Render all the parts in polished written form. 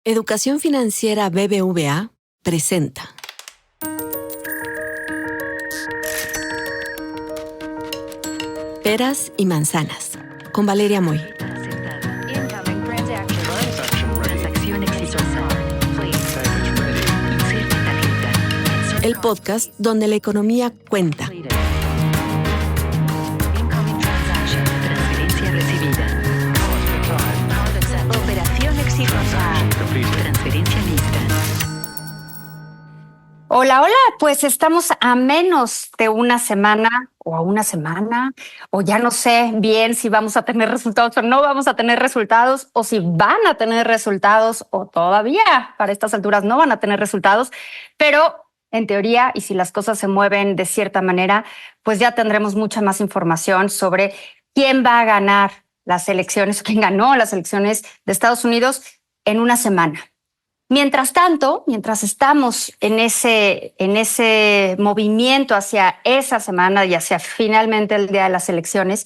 Educación Financiera BBVA presenta Peras y Manzanas, con Valeria Moy. El podcast donde la economía cuenta. Hola, pues estamos a menos de una semana, o ya no sé bien si vamos a tener resultados o no vamos a tener resultados, o si van a tener resultados, o todavía para estas alturas no van a tener resultados, pero en teoría, y si las cosas se mueven de cierta manera, pues ya tendremos mucha más información sobre quién va a ganar las elecciones, quién ganó las elecciones de Estados Unidos en una semana. Mientras tanto, mientras estamos en ese movimiento hacia esa semana y hacia finalmente el día de las elecciones,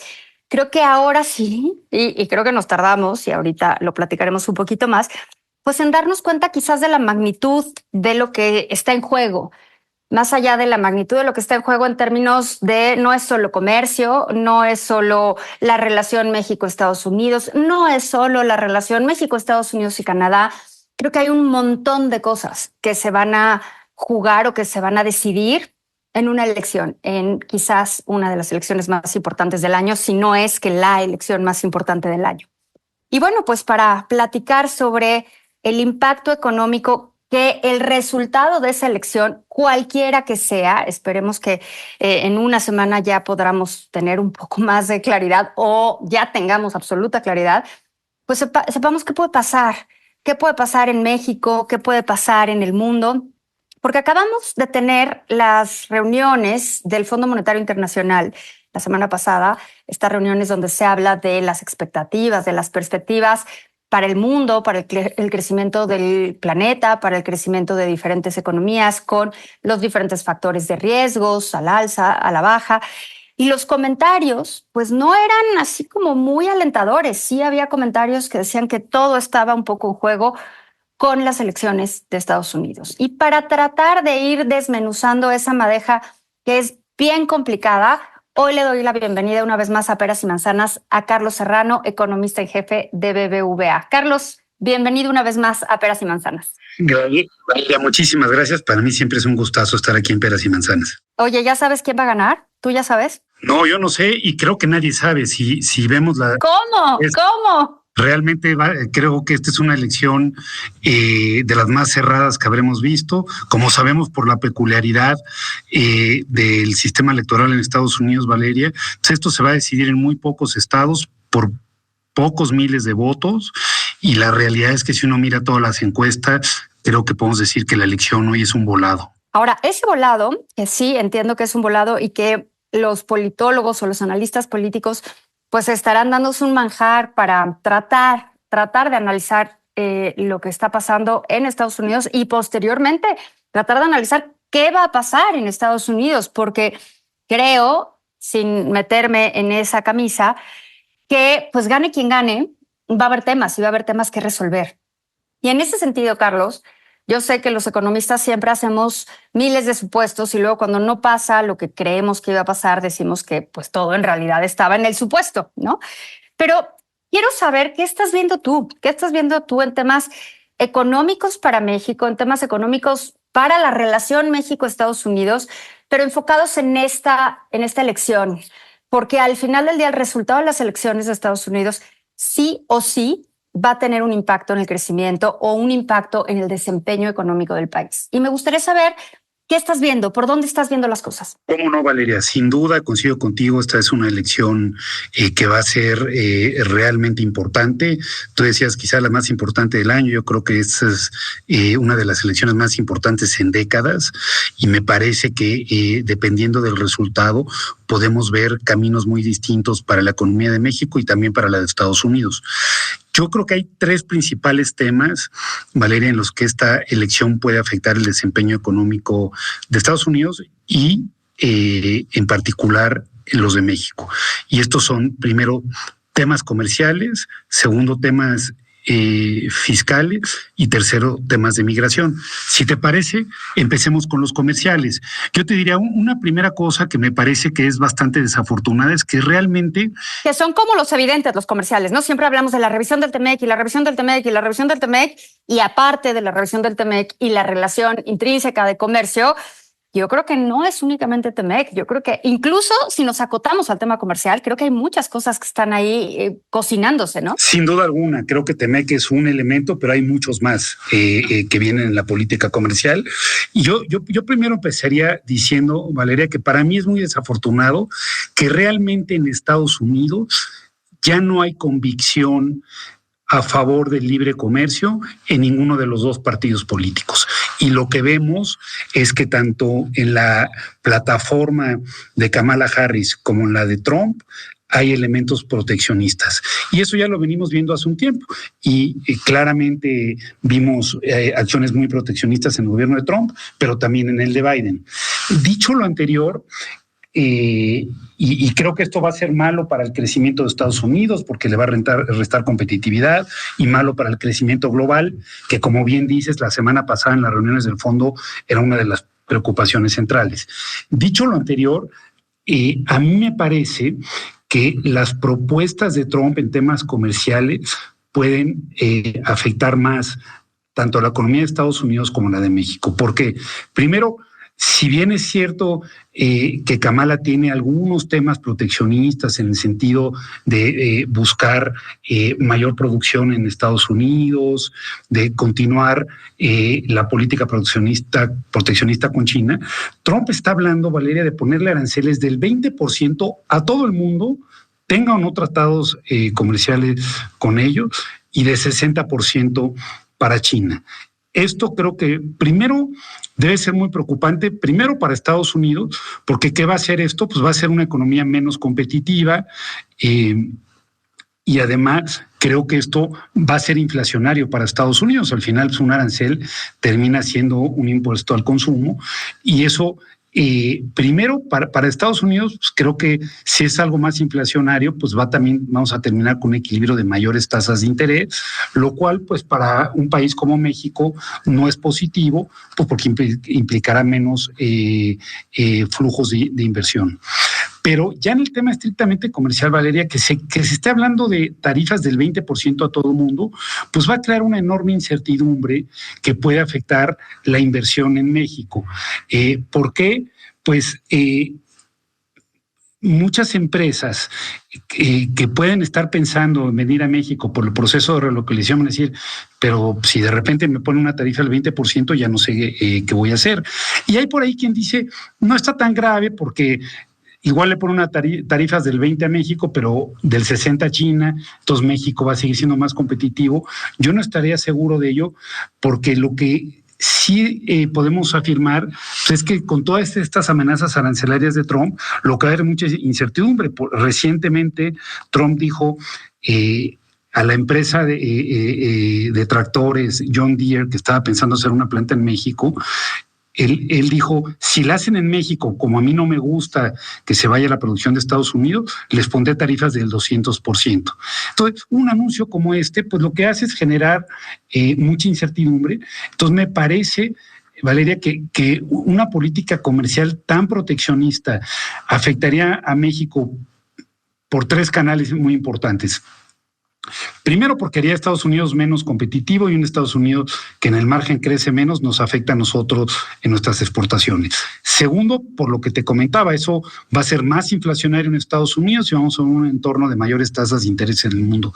creo que ahora sí, y creo que nos tardamos, y ahorita lo platicaremos un poquito más, pues en darnos cuenta quizás de la magnitud de lo que está en juego, más allá de la magnitud de lo que está en juego en términos de no es solo comercio, no es solo la relación México-Estados Unidos, no es solo la relación México-Estados Unidos y Canadá. Creo que hay un montón de cosas que se van a jugar o que se van a decidir en una elección, en quizás una de las elecciones más importantes del año, si no es que la elección más importante del año. Y bueno, pues para platicar sobre el impacto económico que el resultado de esa elección, cualquiera que sea, esperemos que en una semana ya podamos tener un poco más de claridad o ya tengamos absoluta claridad, pues sepamos qué puede pasar. ¿Qué puede pasar en México? ¿Qué puede pasar en el mundo? Porque acabamos de tener las reuniones del Fondo Monetario Internacional la semana pasada, estas reuniones donde se habla de las expectativas, de las perspectivas para el mundo, para el crecimiento del planeta, para el crecimiento de diferentes economías, con los diferentes factores de riesgos, al alza, a la baja. Y los comentarios, pues no eran así como muy alentadores. Sí había comentarios que decían que todo estaba un poco en juego con las elecciones de Estados Unidos. Y para tratar de ir desmenuzando esa madeja que es bien complicada, hoy le doy la bienvenida una vez más a Peras y Manzanas a Carlos Serrano, economista en jefe de BBVA. Carlos, bienvenido una vez más a Peras y Manzanas. Valeria, muchísimas gracias. Para mí siempre es un gustazo estar aquí en Peras y Manzanas. Oye, ¿ya sabes quién va a ganar? ¿Tú ya sabes? No, yo no sé y creo que nadie sabe. Si vemos la... ¿Cómo? Realmente creo que esta es una elección de las más cerradas que habremos visto. Como sabemos por la peculiaridad del sistema electoral en Estados Unidos, Valeria, pues esto se va a decidir en muy pocos estados por pocos miles de votos. Y la realidad es que si uno mira todas las encuestas, creo que podemos decir que la elección hoy es un volado. Ahora, ese volado, que sí entiendo que es un volado y que los politólogos o los analistas políticos pues estarán dándose un manjar para tratar de analizar lo que está pasando en Estados Unidos y posteriormente tratar de analizar qué va a pasar en Estados Unidos, porque creo, sin meterme en esa camisa, que pues gane quien gane, va a haber temas y va a haber temas que resolver. Y en ese sentido, Carlos, yo sé que los economistas siempre hacemos miles de supuestos y luego cuando no pasa lo que creemos que iba a pasar, decimos que pues todo en realidad estaba en el supuesto, ¿no? Pero quiero saber qué estás viendo tú en temas económicos para México, en temas económicos para la relación México-Estados Unidos, pero enfocados en esta elección, porque al final del día el resultado de las elecciones de Estados Unidos sí o sí va a tener un impacto en el crecimiento o un impacto en el desempeño económico del país. Y me gustaría saber qué estás viendo, por dónde estás viendo las cosas. ¿Cómo no, Valeria? Sin duda coincido contigo, esta es una elección que va a ser realmente importante. Tú decías quizá la más importante del año, yo creo que esta es una de las elecciones más importantes en décadas y me parece que dependiendo del resultado podemos ver caminos muy distintos para la economía de México y también para la de Estados Unidos. Yo creo que hay tres principales temas, Valeria, en los que esta elección puede afectar el desempeño económico de Estados Unidos y en particular los de México. Y estos son, primero, temas comerciales, segundo, temas fiscales y tercero, temas de migración. Si te parece, empecemos con los comerciales. Yo te diría una primera cosa que me parece que es bastante desafortunada, es que realmente... Que son como los evidentes, los comerciales, ¿no? Siempre hablamos de la revisión del TEMEC y la revisión del TEMEC y la revisión del TEMEC, y aparte de la revisión del TEMEC y la relación intrínseca de comercio, yo creo que no es únicamente TEMEC. Yo creo que incluso si nos acotamos al tema comercial, creo que hay muchas cosas que están ahí cocinándose, ¿no? Sin duda alguna, creo que TEMEC es un elemento, pero hay muchos más que vienen en la política comercial. Y yo primero empezaría diciendo, Valeria, que para mí es muy desafortunado que realmente en Estados Unidos ya no hay convicción a favor del libre comercio en ninguno de los dos partidos políticos. Y lo que vemos es que tanto en la plataforma de Kamala Harris como en la de Trump hay elementos proteccionistas. Y eso ya lo venimos viendo hace un tiempo. Y claramente vimos acciones muy proteccionistas en el gobierno de Trump, pero también en el de Biden. Dicho lo anterior, y creo que esto va a ser malo para el crecimiento de Estados Unidos porque le va a restar competitividad, y malo para el crecimiento global, que como bien dices, la semana pasada en las reuniones del fondo era una de las preocupaciones centrales. Dicho lo anterior, a mí me parece que las propuestas de Trump en temas comerciales pueden afectar más tanto a la economía de Estados Unidos como la de México. Porque primero, si bien es cierto que Kamala tiene algunos temas proteccionistas en el sentido de buscar mayor producción en Estados Unidos, de continuar la política proteccionista con China, Trump está hablando, Valeria, de ponerle aranceles del 20% a todo el mundo, tenga o no tratados comerciales con ellos, y de 60% para China. Esto creo que primero debe ser muy preocupante, primero para Estados Unidos, porque ¿qué va a hacer esto? Pues va a ser una economía menos competitiva, y además creo que esto va a ser inflacionario para Estados Unidos. Al final, pues, un arancel termina siendo un impuesto al consumo, y eso... primero, para Estados Unidos, pues creo que si es algo más inflacionario, pues vamos a terminar con un equilibrio de mayores tasas de interés, lo cual, pues para un país como México no es positivo, pues porque implicará menos flujos de inversión. Pero ya en el tema estrictamente comercial, Valeria, que se esté hablando de tarifas del 20% a todo el mundo, pues va a crear una enorme incertidumbre que puede afectar la inversión en México. ¿Por qué? Pues muchas empresas que pueden estar pensando en venir a México por el proceso de relocalización van a decir, pero si de repente me pone una tarifa del 20%, ya no sé qué voy a hacer. Y hay por ahí quien dice, no está tan grave porque... igual le pone una tarifas del 20 a México, pero del 60 a China, entonces México va a seguir siendo más competitivo. Yo no estaría seguro de ello, porque lo que sí podemos afirmar pues, es que con todas estas amenazas arancelarias de Trump, lo que va a haber mucha incertidumbre. Recientemente Trump dijo a la empresa de tractores John Deere, que estaba pensando hacer una planta en México, Él dijo, si la hacen en México, como a mí no me gusta que se vaya la producción de Estados Unidos, les pondré tarifas del 200%. Entonces, un anuncio como este, pues lo que hace es generar mucha incertidumbre. Entonces, me parece, Valeria, que una política comercial tan proteccionista afectaría a México por tres canales muy importantes. Primero, porque haría a Estados Unidos menos competitivo, y un Estados Unidos que en el margen crece menos nos afecta a nosotros en nuestras exportaciones. Segundo, por lo que te comentaba, eso va a ser más inflacionario en Estados Unidos y vamos a un entorno de mayores tasas de interés en el mundo.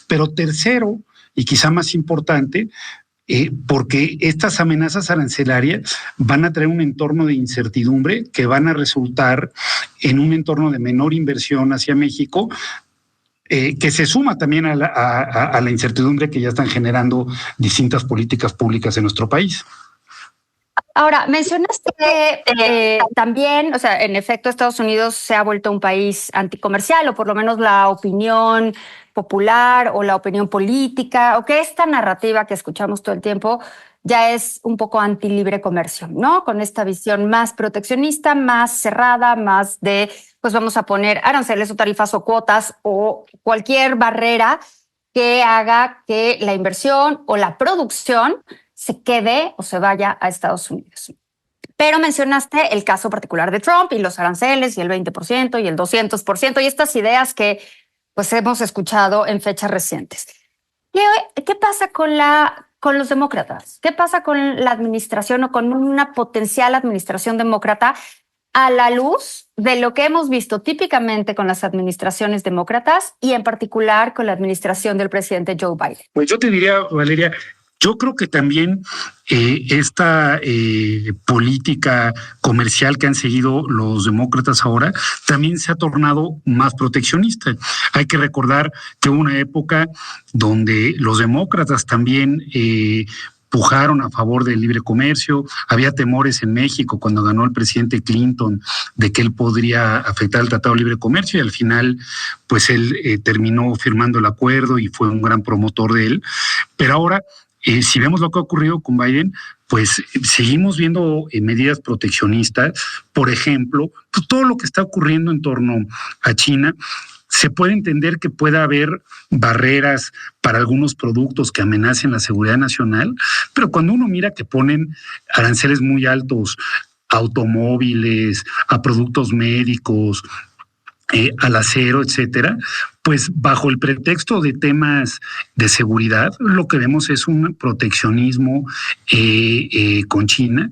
Pero tercero, y quizá más importante, porque estas amenazas arancelarias van a traer un entorno de incertidumbre que van a resultar en un entorno de menor inversión hacia México, que se suma también a la incertidumbre que ya están generando distintas políticas públicas en nuestro país. Ahora, mencionaste que también, o sea, en efecto, Estados Unidos se ha vuelto un país anticomercial, o por lo menos la opinión popular o la opinión política, o que esta narrativa que escuchamos todo el tiempo ya es un poco anti-libre comercio, ¿no? Con esta visión más proteccionista, más cerrada, más de, pues vamos a poner aranceles o tarifas o cuotas o cualquier barrera que haga que la inversión o la producción se quede o se vaya a Estados Unidos. Pero mencionaste el caso particular de Trump y los aranceles y el 20% y el 200% y estas ideas que pues hemos escuchado en fechas recientes. ¿Qué pasa con los demócratas? ¿Qué pasa con la administración o con una potencial administración demócrata a la luz de lo que hemos visto típicamente con las administraciones demócratas y en particular con la administración del presidente Joe Biden? Pues yo te diría, Valeria, yo creo que también esta política comercial que han seguido los demócratas ahora también se ha tornado más proteccionista. Hay que recordar que hubo una época donde los demócratas también pujaron a favor del libre comercio. Había temores en México cuando ganó el presidente Clinton de que él podría afectar el Tratado de Libre Comercio y al final pues él terminó firmando el acuerdo y fue un gran promotor de él. Pero ahora si vemos lo que ha ocurrido con Biden, pues seguimos viendo medidas proteccionistas. Por ejemplo, pues, todo lo que está ocurriendo en torno a China, se puede entender que pueda haber barreras para algunos productos que amenacen la seguridad nacional, pero cuando uno mira que ponen aranceles muy altos a automóviles, a productos médicos, al acero, etcétera, pues bajo el pretexto de temas de seguridad, lo que vemos es un proteccionismo con China.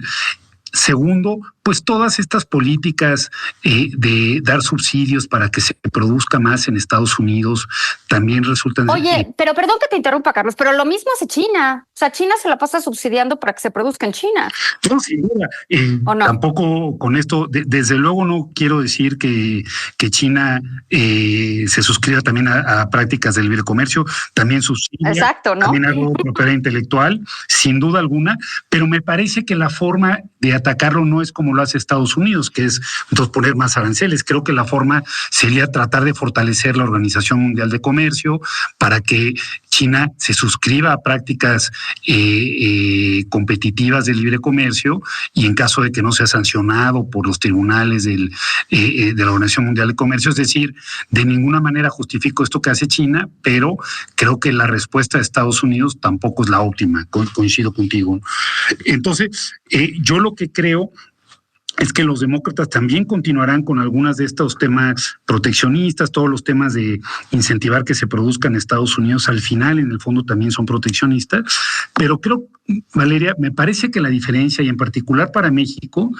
Segundo, pues todas estas políticas de dar subsidios para que se produzca más en Estados Unidos también resultan... Oye, pero perdón que te interrumpa, Carlos, pero lo mismo hace China. O sea, China se la pasa subsidiando para que se produzca en China. No, sin duda. ¿O no? Tampoco con esto, desde luego no quiero decir que China se suscriba también a prácticas de libre comercio, también subsidia, exacto, ¿no? También hago propiedad intelectual, sin duda alguna, pero me parece que la forma de atacarlo no es como lo hace Estados Unidos, que es entonces poner más aranceles. Creo que la forma sería tratar de fortalecer la Organización Mundial de Comercio para que China se suscriba a prácticas competitivas de libre comercio y en caso de que no sea sancionado por los tribunales de la Organización Mundial de Comercio, es decir, de ninguna manera justifico esto que hace China, pero creo que la respuesta de Estados Unidos tampoco es la óptima, coincido contigo. Entonces, yo lo que creo es que los demócratas también continuarán con algunas de estos temas proteccionistas, todos los temas de incentivar que se produzca en Estados Unidos, al final en el fondo también son proteccionistas, pero creo, Valeria, me parece que la diferencia, y en particular para México,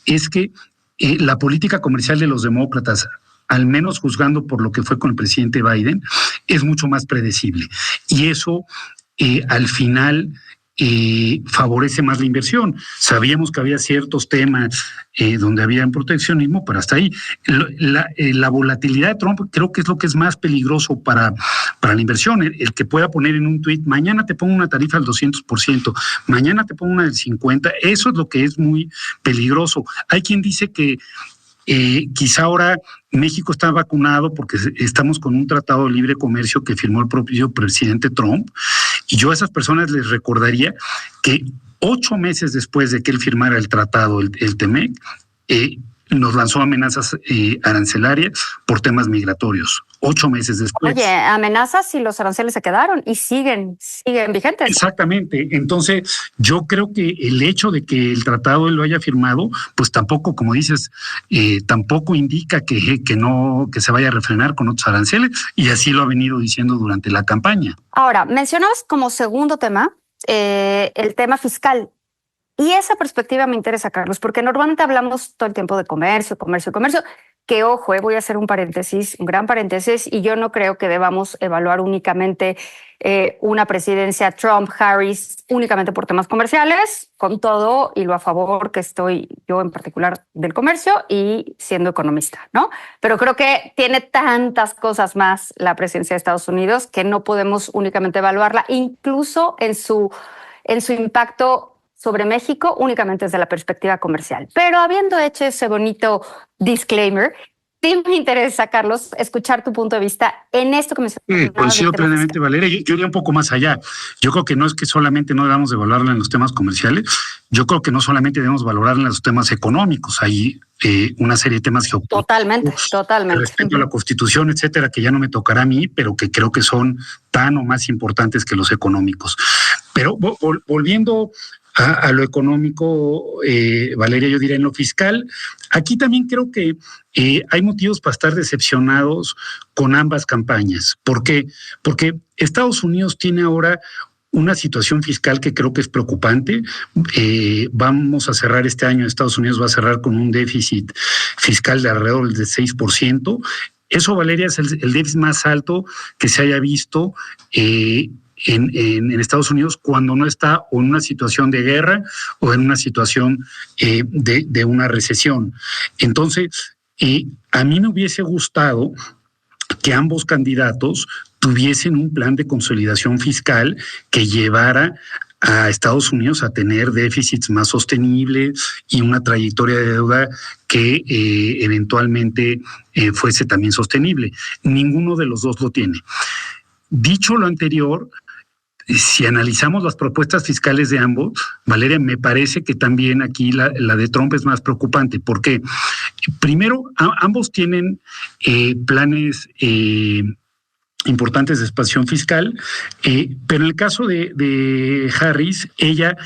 es que la política comercial de los demócratas, al menos juzgando por lo que fue con el presidente Biden, es mucho más predecible. Y eso al final favorece más la inversión. Sabíamos que había ciertos temas donde había un proteccionismo, pero hasta ahí. La volatilidad de Trump creo que es lo que es más peligroso para la inversión. El que pueda poner en un tuit, mañana te pongo una tarifa del 200%, mañana te pongo una del 50%, eso es lo que es muy peligroso. Hay quien dice que quizá ahora México está vacunado porque estamos con un tratado de libre comercio que firmó el propio presidente Trump, y yo a esas personas les recordaría que 8 meses después de que él firmara el tratado, el TEMEC, nos lanzó amenazas arancelarias por temas migratorios. 8 meses después. Oye, amenazas y los aranceles se quedaron y siguen vigentes. Exactamente. Entonces, yo creo que el hecho de que el tratado él lo haya firmado, pues tampoco, como dices, tampoco indica que se vaya a refrenar con otros aranceles, y así lo ha venido diciendo durante la campaña. Ahora, mencionabas como segundo tema el tema fiscal. Y esa perspectiva me interesa, Carlos, porque normalmente hablamos todo el tiempo de comercio, que ojo, voy a hacer un gran paréntesis, y yo no creo que debamos evaluar únicamente una presidencia Trump-Harris únicamente por temas comerciales, con todo y lo a favor que estoy yo en particular del comercio y siendo economista, ¿no? Pero creo que tiene tantas cosas más la presidencia de Estados Unidos que no podemos únicamente evaluarla, incluso en su impacto sobre México únicamente desde la perspectiva comercial. Pero habiendo hecho ese bonito disclaimer, Sí me interesa, Carlos, escuchar tu punto de vista en esto que me coincido plenamente, Valeria. Yo iría un poco más allá. Yo creo que no es que solamente no debamos de valorarla en los temas comerciales, yo creo que no solamente debemos valorarla en los temas económicos. Hay una serie de temas geopolíticos. Totalmente. Respecto a la Constitución, etcétera, que ya no me tocará a mí, pero que creo que son tan o más importantes que los económicos. Pero volviendo a lo económico, Valeria, yo diría en lo fiscal, aquí también creo que hay motivos para estar decepcionados con ambas campañas. ¿Por qué? Porque Estados Unidos tiene ahora una situación fiscal que creo que es preocupante. Vamos a cerrar este año, Estados Unidos va a cerrar con un déficit fiscal de alrededor del 6%. Eso, Valeria, es el déficit más alto que se haya visto en Estados Unidos cuando no está o en una situación de guerra o en una situación de una recesión. Entonces, a mí me hubiese gustado que ambos candidatos tuviesen un plan de consolidación fiscal que llevara a Estados Unidos a tener déficits más sostenibles y una trayectoria de deuda que eventualmente fuese también sostenible. Ninguno de los dos lo tiene. Dicho lo anterior, si analizamos las propuestas fiscales de ambos, Valeria, me parece que también aquí la de Trump es más preocupante, porque primero ambos tienen planes importantes de expansión fiscal, pero en el caso de Harris, ella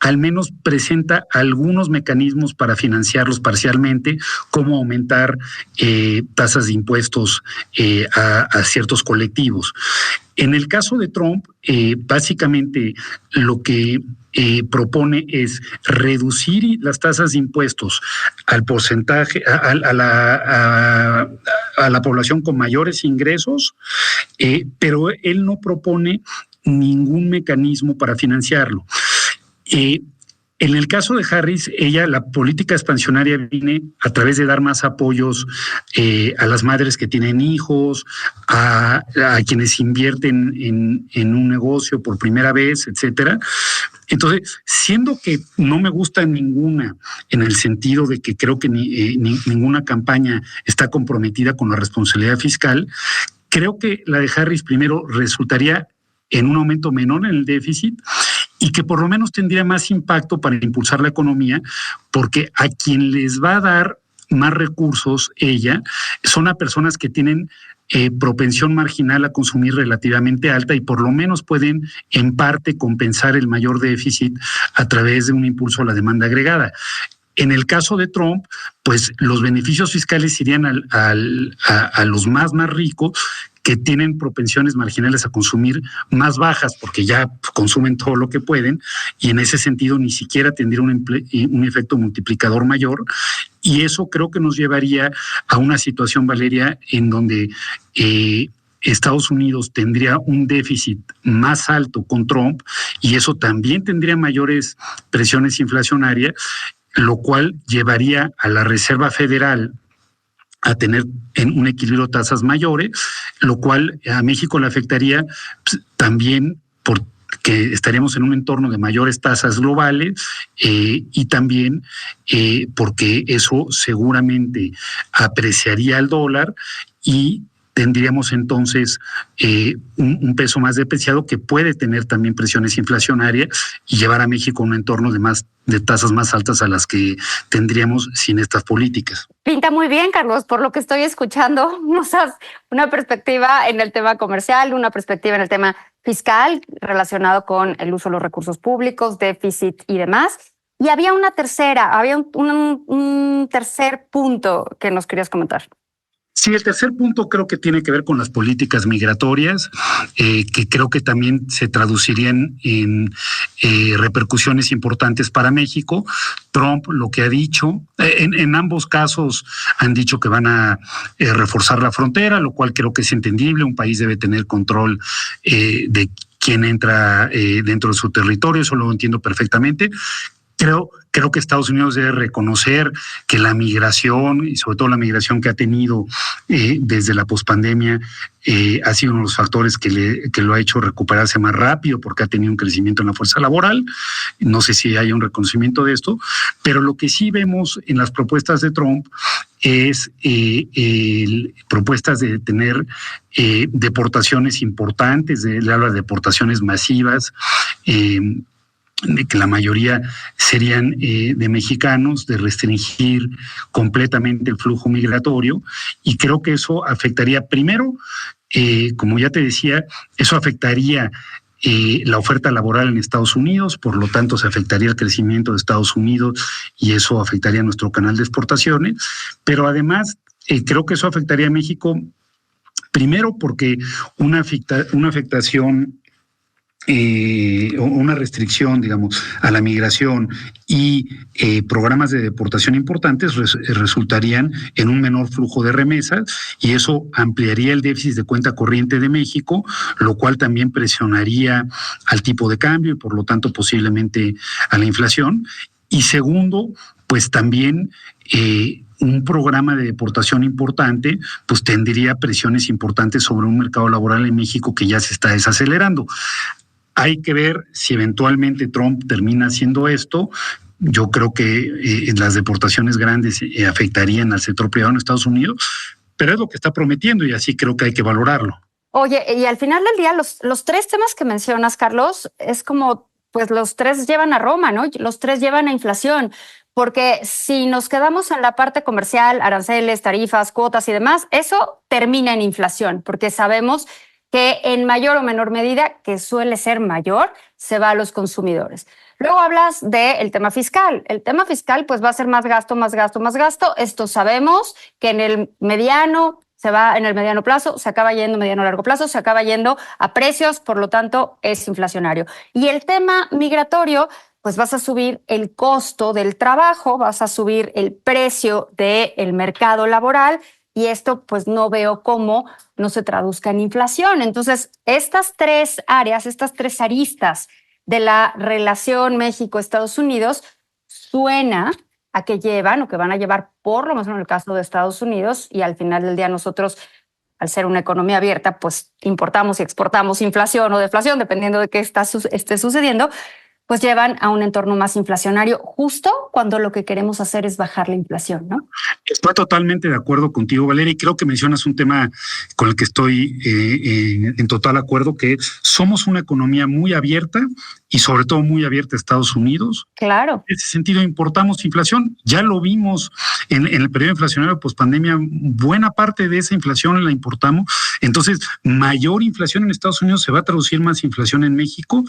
al menos presenta algunos mecanismos para financiarlos parcialmente, como aumentar tasas de impuestos a ciertos colectivos. En el caso de Trump, básicamente lo que propone es reducir las tasas de impuestos al porcentaje, a la población con mayores ingresos, pero él no propone ningún mecanismo para financiarlo. En el caso de Harris, la política expansionaria viene a través de dar más apoyos a las madres que tienen hijos, a quienes invierten en un negocio por primera vez, etcétera. Entonces, siendo que no me gusta ninguna, en el sentido de que creo que ninguna campaña está comprometida con la responsabilidad fiscal, creo que la de Harris primero resultaría en un aumento menor en el déficit y que por lo menos tendría más impacto para impulsar la economía, porque a quien les va a dar más recursos ella son a personas que tienen propensión marginal a consumir relativamente alta y por lo menos pueden en parte compensar el mayor déficit a través de un impulso a la demanda agregada. En el caso de Trump, pues los beneficios fiscales irían a los más ricos, que tienen propensiones marginales a consumir más bajas porque ya consumen todo lo que pueden y en ese sentido ni siquiera tendría un efecto multiplicador mayor, y eso creo que nos llevaría a una situación, Valeria, en donde Estados Unidos tendría un déficit más alto con Trump y eso también tendría mayores presiones inflacionarias, lo cual llevaría a la Reserva Federal a tener en un equilibrio tasas mayores, lo cual a México le afectaría también porque estaríamos en un entorno de mayores tasas globales y también porque eso seguramente apreciaría el dólar y tendríamos entonces un peso más depreciado que puede tener también presiones inflacionarias y llevar a México a un entorno de tasas más altas a las que tendríamos sin estas políticas. Pinta muy bien, Carlos, por lo que estoy escuchando, nos das una perspectiva en el tema comercial, una perspectiva en el tema fiscal relacionado con el uso de los recursos públicos, déficit y demás. Y había un tercer punto que nos querías comentar. Sí, el tercer punto creo que tiene que ver con las políticas migratorias, que creo que también se traducirían en repercusiones importantes para México. Trump lo que ha dicho, en ambos casos han dicho que van a reforzar la frontera, lo cual creo que es entendible. Un país debe tener control de quién entra dentro de su territorio, eso lo entiendo perfectamente. Creo que Estados Unidos debe reconocer que la migración, y sobre todo la migración que ha tenido desde la pospandemia, ha sido uno de los factores que lo ha hecho recuperarse más rápido porque ha tenido un crecimiento en la fuerza laboral. No sé si hay un reconocimiento de esto, pero lo que sí vemos en las propuestas de Trump es propuestas de tener deportaciones importantes, él habla de deportaciones masivas, de que la mayoría serían de mexicanos, de restringir completamente el flujo migratorio, y creo que eso afectaría primero, como ya te decía, eso afectaría la oferta laboral en Estados Unidos, por lo tanto se afectaría el crecimiento de Estados Unidos y eso afectaría nuestro canal de exportaciones, pero además creo que eso afectaría a México primero porque una afectación, una restricción, digamos, a la migración y programas de deportación importantes resultarían en un menor flujo de remesas y eso ampliaría el déficit de cuenta corriente de México, lo cual también presionaría al tipo de cambio y por lo tanto posiblemente a la inflación. Y segundo, pues también un programa de deportación importante, pues tendría presiones importantes sobre un mercado laboral en México que ya se está desacelerando. Hay que ver si eventualmente Trump termina haciendo esto. Yo creo que las deportaciones grandes afectarían al sector privado en Estados Unidos, pero es lo que está prometiendo y así creo que hay que valorarlo. Oye, y al final del día, los tres temas que mencionas, Carlos, es como, pues los tres llevan a Roma, ¿no? Los tres llevan a inflación, porque si nos quedamos en la parte comercial, aranceles, tarifas, cuotas y demás, eso termina en inflación, porque sabemos que en mayor o menor medida, que suele ser mayor, se va a los consumidores. Luego hablas del tema fiscal. El tema fiscal pues va a ser más gasto, más gasto, más gasto. Esto sabemos que en el mediano se va, en el mediano plazo, se acaba yendo, mediano largo plazo, se acaba yendo a precios, por lo tanto es inflacionario. Y el tema migratorio, pues vas a subir el costo del trabajo, vas a subir el precio del mercado laboral, y esto pues no veo cómo no se traduzca en inflación. Entonces, estas tres áreas, estas tres aristas de la relación México-Estados Unidos suena a que llevan o que van a llevar, por lo menos en el caso de Estados Unidos, y al final del día nosotros, al ser una economía abierta, pues importamos y exportamos inflación o deflación, dependiendo de qué esté sucediendo, pues llevan a un entorno más inflacionario, justo cuando lo que queremos hacer es bajar la inflación, ¿no? Estoy totalmente de acuerdo contigo, Valeria, y creo que mencionas un tema con el que estoy en total acuerdo, que somos una economía muy abierta y sobre todo muy abierta a Estados Unidos. Claro. En ese sentido, importamos inflación. Ya lo vimos en el periodo inflacionario post-pandemia, buena parte de esa inflación la importamos. Entonces, mayor inflación en Estados Unidos se va a traducir más inflación en México,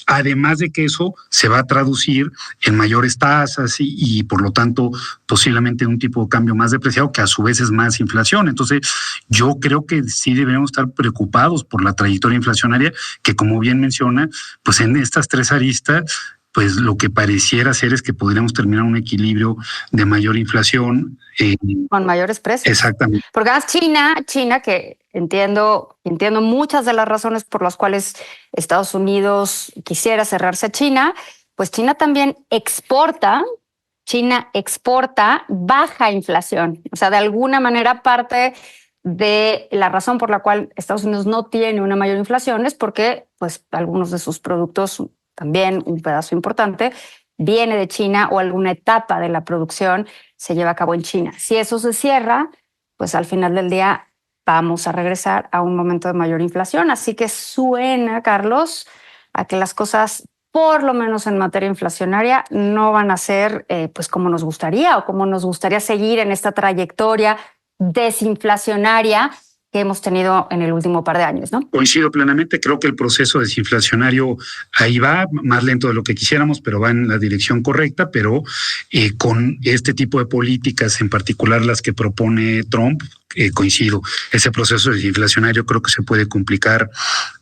además de que eso se va a traducir en mayores tasas y por lo tanto posiblemente un tipo de cambio más depreciado que a su vez es más inflación. Entonces yo creo que sí debemos estar preocupados por la trayectoria inflacionaria que, como bien menciona, pues en estas tres aristas pues lo que pareciera ser es que podríamos terminar un equilibrio de mayor inflación. Con mayores precios. Exactamente. Porque China, que entiendo muchas de las razones por las cuales Estados Unidos quisiera cerrarse a China, pues China también exporta baja inflación. O sea, de alguna manera parte de la razón por la cual Estados Unidos no tiene una mayor inflación es porque pues algunos de sus productos, también un pedazo importante, viene de China o alguna etapa de la producción se lleva a cabo en China. Si eso se cierra, pues al final del día vamos a regresar a un momento de mayor inflación. Así que suena, Carlos, a que las cosas, por lo menos en materia inflacionaria, no van a ser pues como nos gustaría o como nos gustaría seguir en esta trayectoria desinflacionaria que hemos tenido en el último par de años, ¿no? Coincido plenamente, creo que el proceso desinflacionario ahí va, más lento de lo que quisiéramos, pero va en la dirección correcta, pero con este tipo de políticas, en particular las que propone Trump, coincido, ese proceso desinflacionario creo que se puede complicar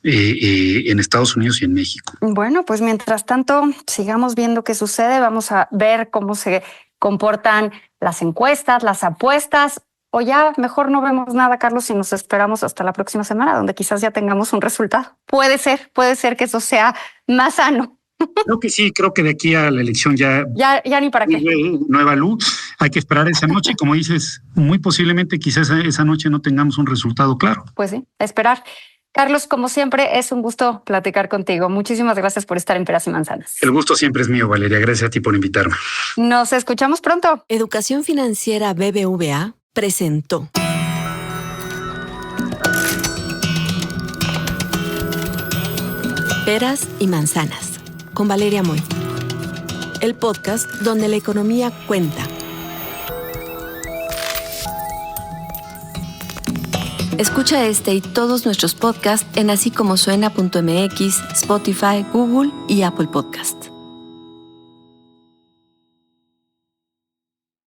en Estados Unidos y en México. Bueno, pues mientras tanto, sigamos viendo qué sucede, vamos a ver cómo se comportan las encuestas, las apuestas. O ya mejor no vemos nada, Carlos, y nos esperamos hasta la próxima semana, donde quizás ya tengamos un resultado. Puede ser que eso sea más sano. Creo que sí, creo que de aquí a la elección ya ni para qué. Nueva luz, hay que esperar esa noche. Como dices, muy posiblemente quizás esa noche no tengamos un resultado claro. Pues sí, esperar. Carlos, como siempre, es un gusto platicar contigo. Muchísimas gracias por estar en Peras y Manzanas. El gusto siempre es mío, Valeria. Gracias a ti por invitarme. Nos escuchamos pronto. Educación Financiera BBVA presentó Peras y Manzanas con Valeria Moy. El podcast donde la economía cuenta. Escucha este y todos nuestros podcasts en asícomosuena.mx, Spotify, Google y Apple Podcasts.